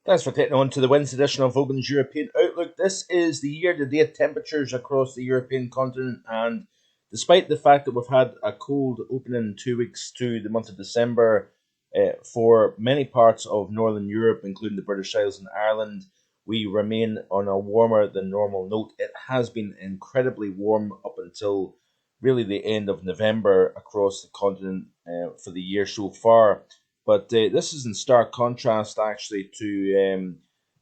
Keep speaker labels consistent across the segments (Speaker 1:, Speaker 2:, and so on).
Speaker 1: Thanks for getting on to the Wednesday edition of Vogan's European Outlook. This is the year-to-date temperatures across the European continent, and despite the fact that we've had a cold opening 2 weeks through the month of December for many parts of Northern Europe, including the British Isles and Ireland, we remain on a warmer than normal note. It has been incredibly warm up until really the end of November across the continent for the year so far. But this is in stark contrast, actually, to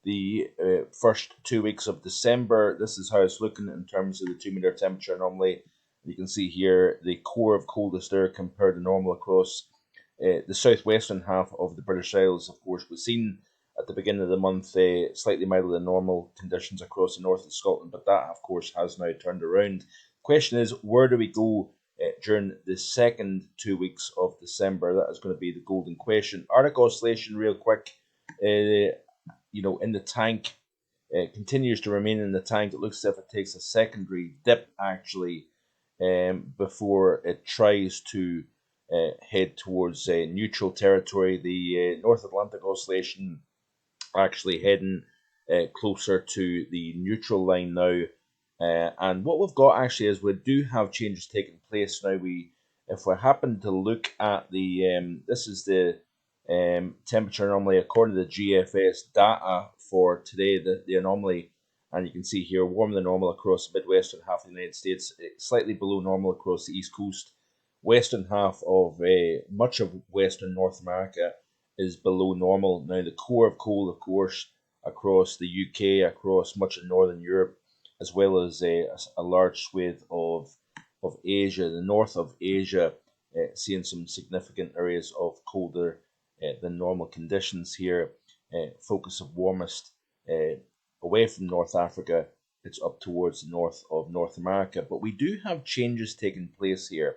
Speaker 1: the first 2 weeks of December. This is how it's looking in terms of the 2 meter temperature anomaly. You can see here the core of coldest air compared to normal across the southwestern half of the British Isles. Of course, we've seen at the beginning of the month slightly milder than normal conditions across the north of Scotland, but that, of course, has now turned around. Question is, where do we go during the second 2 weeks of December? That is going to be the golden question. Arctic oscillation, real quick, in the tank, continues to remain in the tank. It looks as if it takes a secondary dip, actually, before it tries to head towards neutral territory. The North Atlantic oscillation actually heading closer to the neutral line now. And what we've got actually is we do have changes taking place now. If we happen to look at this is the temperature anomaly according to the GFS data for today, the anomaly, and you can see here warmer than normal across the midwestern half of the United States, slightly below normal across the east coast. Western half of much of western North America is below normal. Now the core of cold, of course, across the UK, across much of northern Europe, as well as a large swathe of Asia, the north of Asia, seeing some significant areas of colder than normal conditions here. Focus of warmest away from North Africa, it's up towards the north of North America. But we do have changes taking place here.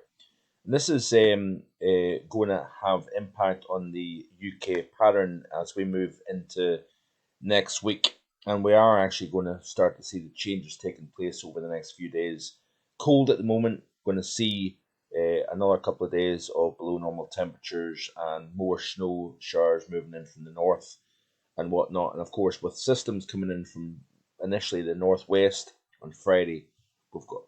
Speaker 1: And this is going to have impact on the UK pattern as we move into next week. And we are actually going to start to see the changes taking place over the next few days. Cold at the moment, going to see another couple of days of below normal temperatures and more snow showers moving in from the north and whatnot. And of course, with systems coming in from initially the northwest on Friday, we've got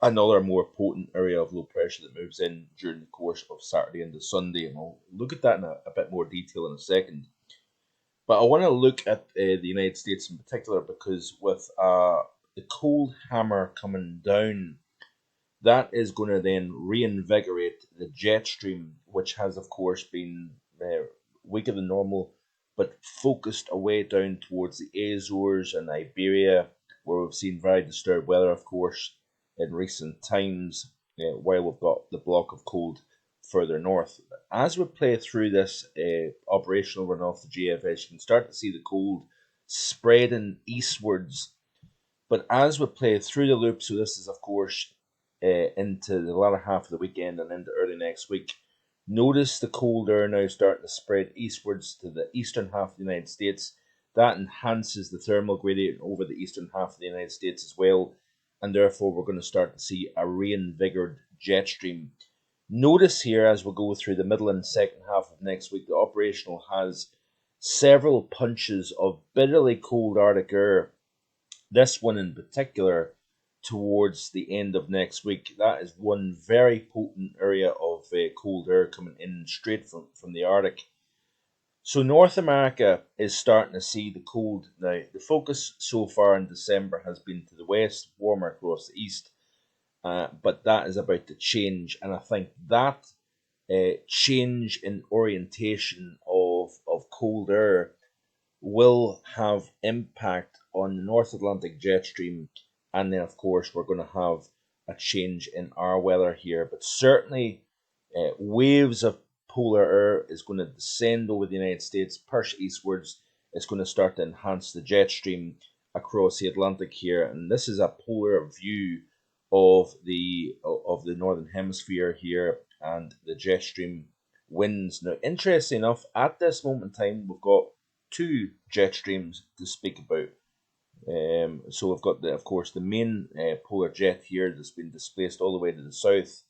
Speaker 1: another more potent area of low pressure that moves in during the course of Saturday into Sunday. And I'll look at that in a bit more detail in a second. But I want to look at the United States in particular because with the cold hammer coming down, that is going to then reinvigorate the jet stream, which has, of course, been weaker than normal, but focused away down towards the Azores and Iberia, where we've seen very disturbed weather, of course, in recent times, while we've got the block of cold further north. As we play through this operational run off the GFS, you can start to see the cold spreading eastwards. But as we play through the loop, so this is of course into the latter half of the weekend and into early next week, notice the cold air now starting to spread eastwards to the eastern half of the United States. That enhances the thermal gradient over the eastern half of the United States as well, and therefore we're going to start to see a reinvigorated jet stream. Notice here as we go through the middle and second half of next week, the operational has several punches of bitterly cold Arctic air. This one in particular towards the end of next week. That is one very potent area of cold air coming in straight from the Arctic. So North America is starting to see the cold now. The focus so far in December has been to the west, warmer across the east. But that is about to change, and I think that change in orientation of cold air will have impact on the North Atlantic jet stream, and then of course we're going to have a change in our weather here. But certainly, waves of polar air is going to descend over the United States, push eastwards. It's going to start to enhance the jet stream across the Atlantic here, and this is a polar view of the northern hemisphere here and the jet stream winds. Now, interesting enough, at this moment in time, we've got two jet streams to speak about. So we've got of course, the main polar jet here that's been displaced all the way to the south,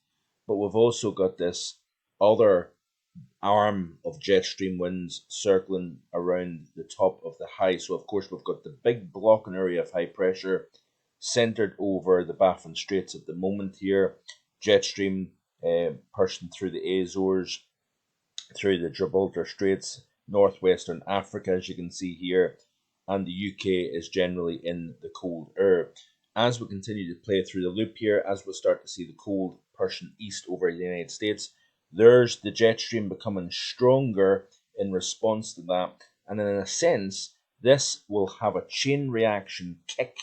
Speaker 1: but we've also got this other arm of jet stream winds circling around the top of the high. So of course we've got the big blocking area of high pressure centered over the Baffin Straits at the moment here. Jet stream pushing through the Azores, through the Gibraltar Straits, northwestern Africa, as you can see here, and the UK is generally in the cold air. As we continue to play through the loop here, as we start to see the cold pushing east over the United States, there's the jet stream becoming stronger in response to that. And in a sense, this will have a chain reaction kick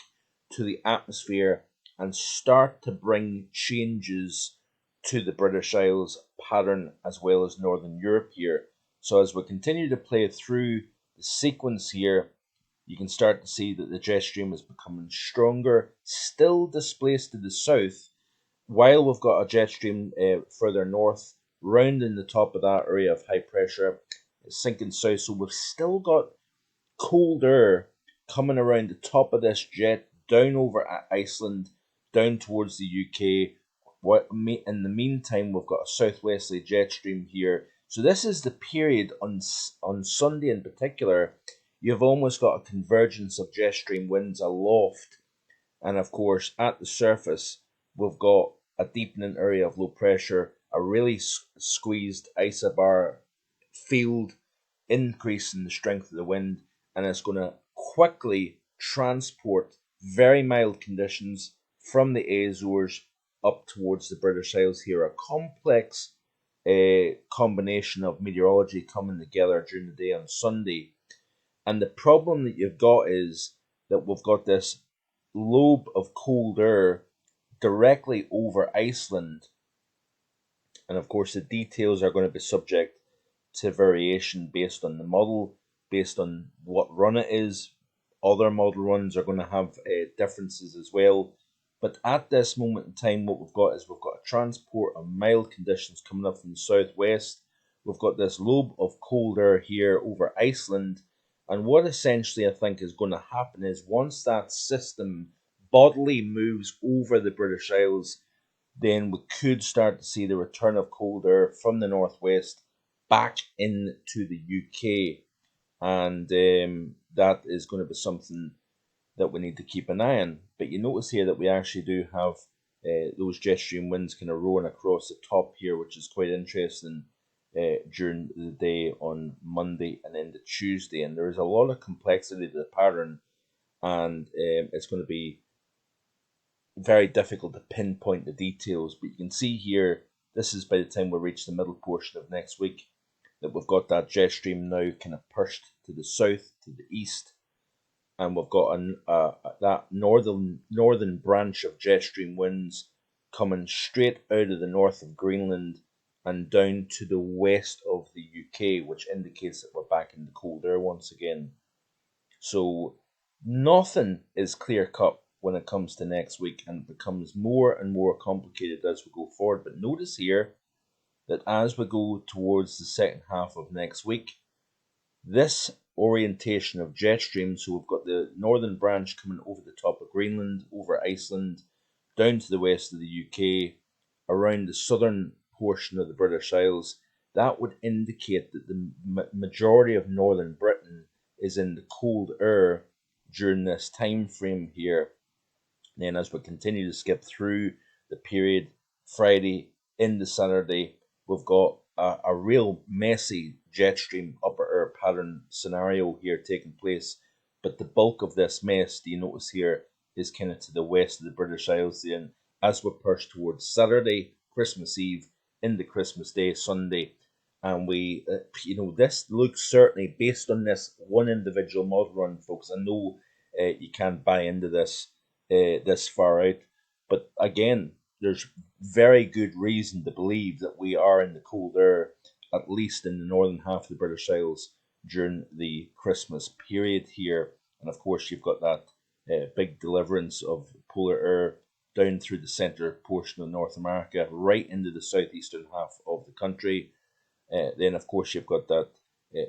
Speaker 1: to the atmosphere and start to bring changes to the British Isles pattern as well as Northern Europe here. So as we continue to play through the sequence here, you can start to see that the jet stream is becoming stronger, still displaced to the south, while we've got a jet stream further north, rounding the top of that area of high pressure, sinking south. So we've still got cold air coming around the top of this jet, down over Iceland, down towards the UK. In the meantime, we've got a southwesterly jet stream here. So this is the period on Sunday in particular. You've almost got a convergence of jet stream winds aloft, and of course at the surface we've got a deepening area of low pressure, a really squeezed isobar field, increase in the strength of the wind, and it's going to quickly transport very mild conditions from the Azores up towards the British Isles here. A complex combination of meteorology coming together during the day on Sunday. And the problem that you've got is that we've got this lobe of cold air directly over Iceland. And of course, the details are going to be subject to variation based on the model, based on what run it is. Other model runs are going to have differences as well. But at this moment in time, what we've got is we've got a transport of mild conditions coming up from the southwest. We've got this lobe of cold air here over Iceland. And what essentially I think is going to happen is once that system bodily moves over the British Isles, then we could start to see the return of cold air from the northwest back into the UK. And that is going to be something that we need to keep an eye on. But you notice here that we actually do have those jet stream winds kind of rolling across the top here, which is quite interesting during the day on Monday and into Tuesday. And there is a lot of complexity to the pattern, and it's going to be very difficult to pinpoint the details. But you can see here, this is by the time we reach the middle portion of next week, that we've got that jet stream now kind of pushed to the south, to the east, and we've got that northern branch of jet stream winds coming straight out of the north of Greenland and down to the west of the UK, which indicates that we're back in the cold air once again. So nothing is clear cut when it comes to next week, and it becomes more and more complicated as we go forward. But notice here that as we go towards the second half of next week, this orientation of jet streams, so we've got the northern branch coming over the top of Greenland, over Iceland, down to the west of the UK, around the southern portion of the British Isles, that would indicate that the majority of northern Britain is in the cold air during this time frame here. And then as we continue to skip through the period, Friday into Saturday, we've got a real messy jet stream upper air pattern scenario here taking place. But the bulk of this mess, do you notice here, is kind of to the west of the British Isles. Then as we push towards Saturday, Christmas Eve, into Christmas Day, Sunday, and we, this looks certainly based on this one individual model run, folks. I know you can't buy into this this far out, but again, there's very good reason to believe that we are in the cold air, at least in the northern half of the British Isles during the Christmas period here. And of course, you've got that big deliverance of polar air down through the centre portion of North America, right into the southeastern half of the country. Then, of course, you've got that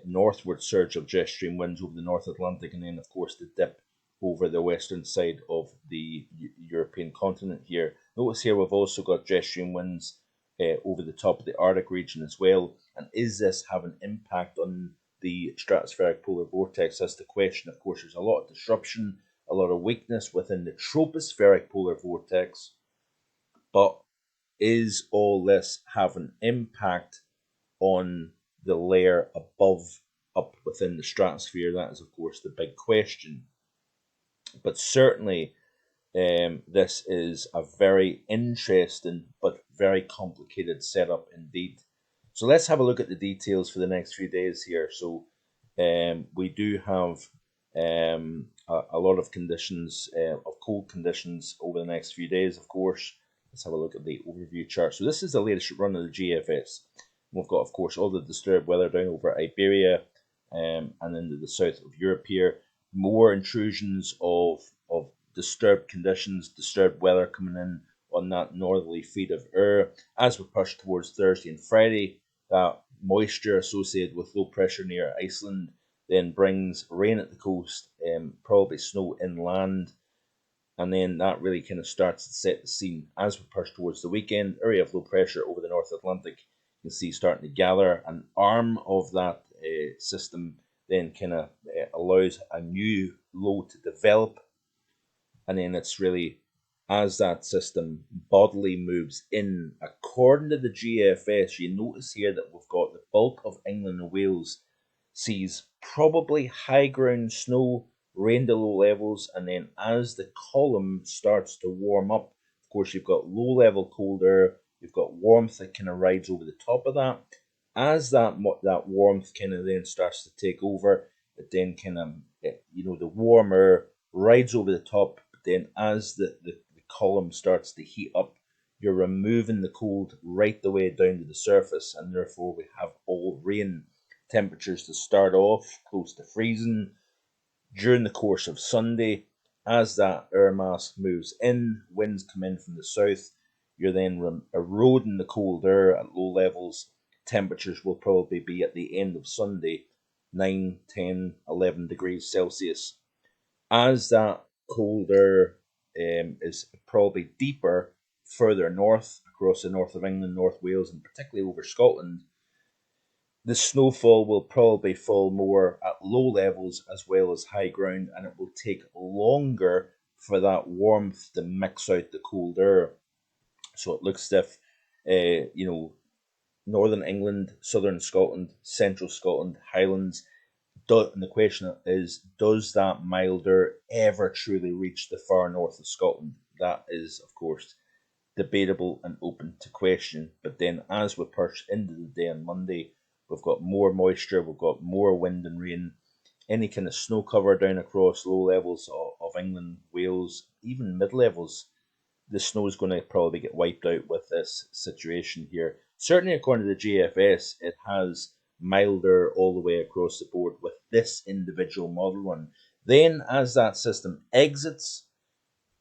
Speaker 1: northward surge of jet stream winds over the North Atlantic, and then, of course, the dip over the western side of the European continent here. Notice here we've also got jet stream winds over the top of the Arctic region as well. And is this having impact on the stratospheric polar vortex? That's the question. Of course, there's a lot of disruption, a lot of weakness within the tropospheric polar vortex, but is all this having impact on the layer above, up within the stratosphere? That is, of course, the big question. But certainly, this is a very interesting but very complicated setup indeed. So let's have a look at the details for the next few days here. So we do have a lot of conditions, of cold conditions over the next few days, of course. Let's have a look at the overview chart. So this is the latest run of the GFS. We've got, of course, all the disturbed weather down over Iberia and into the south of Europe here. More intrusions of disturbed conditions, disturbed weather coming in on that northerly feed of air. As we push towards Thursday and Friday, that moisture associated with low pressure near Iceland then brings rain at the coast, probably snow inland, and then that really kind of starts to set the scene. As we push towards the weekend, area of low pressure over the North Atlantic, you can see starting to gather. An arm of that system then kind of allows a new low to develop, and then it's really as that system bodily moves in, according to the GFS, you notice here that we've got the bulk of England and Wales sees probably high ground snow, rain to low levels, and then as the column starts to warm up, of course, you've got low level cold air, you've got warmth that kind of rides over the top of that. As that warmth kind of then starts to take over, it then kind of, the warm air rides over the top. Then as the column starts to heat up, you're removing the cold right the way down to the surface, and therefore we have all rain. Temperatures to start off close to freezing. During the course of Sunday, as that air mass moves in, winds come in from the south, you're then eroding the cold air at low levels. Temperatures will probably be at the end of Sunday 9, 10, 11 degrees Celsius. As that cold air is probably deeper further north, across the north of England, North Wales, and particularly over Scotland, the snowfall will probably fall more at low levels as well as high ground, and it will take longer for that warmth to mix out the cold air. So it looks as if, northern England, southern Scotland, central Scotland, Highlands, and the question is, does that milder ever truly reach the far north of Scotland? That is, of course, debatable and open to question. But then as we push into the day on Monday, we've got more moisture, we've got more wind and rain, any kind of snow cover down across low levels of England, Wales, even mid levels. The snow is going to probably get wiped out with this situation here. Certainly, according to the GFS, it has milder all the way across the board with this individual model run. Then, as that system exits,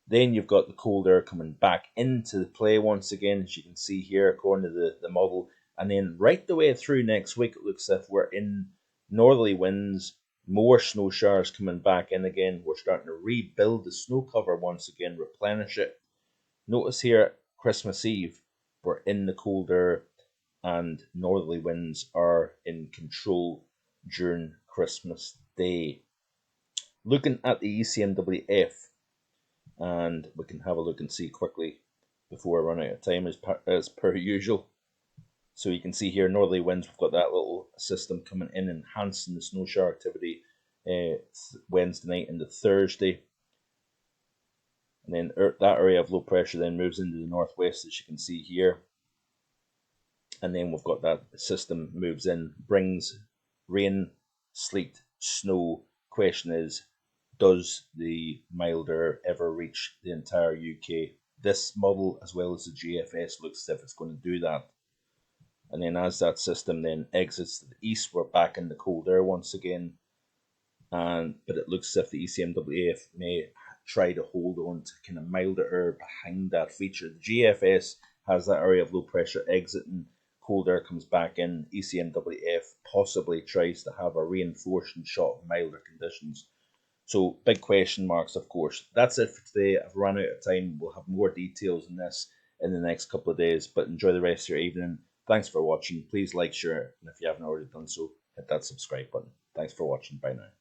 Speaker 1: then you've got the cold air coming back into the play once again, as you can see here, according to the model. And then right the way through next week, it looks as if we're in northerly winds, more snow showers coming back in again. We're starting to rebuild the snow cover once again, replenish it. Notice here, Christmas Eve, we're in the cold air, and northerly winds are in control during Christmas Day. Looking at the ECMWF, and we can have a look and see quickly before I run out of time as per usual. So you can see here, northerly winds, we've got that little system coming in, enhancing the snow shower activity Wednesday night into Thursday. And then that area of low pressure then moves into the northwest, as you can see here. And then we've got that system moves in, brings rain, sleet, snow. Question is, does the milder ever reach the entire UK? This model, as well as the GFS, looks as if it's going to do that. And then as that system then exits to the east, we're back in the cold air once again. But it looks as if the ECMWF may try to hold on to kind of milder air behind that feature. The GFS has that area of low pressure exiting, cold air comes back in, ECMWF possibly tries to have a reinforcing shot of milder conditions. So big question marks, of course. That's it for today. I've run out of time. We'll have more details on this in the next couple of days. But enjoy the rest of your evening. Thanks for watching. Please like, share, and if you haven't already done so, hit that subscribe button. Thanks for watching. Bye now.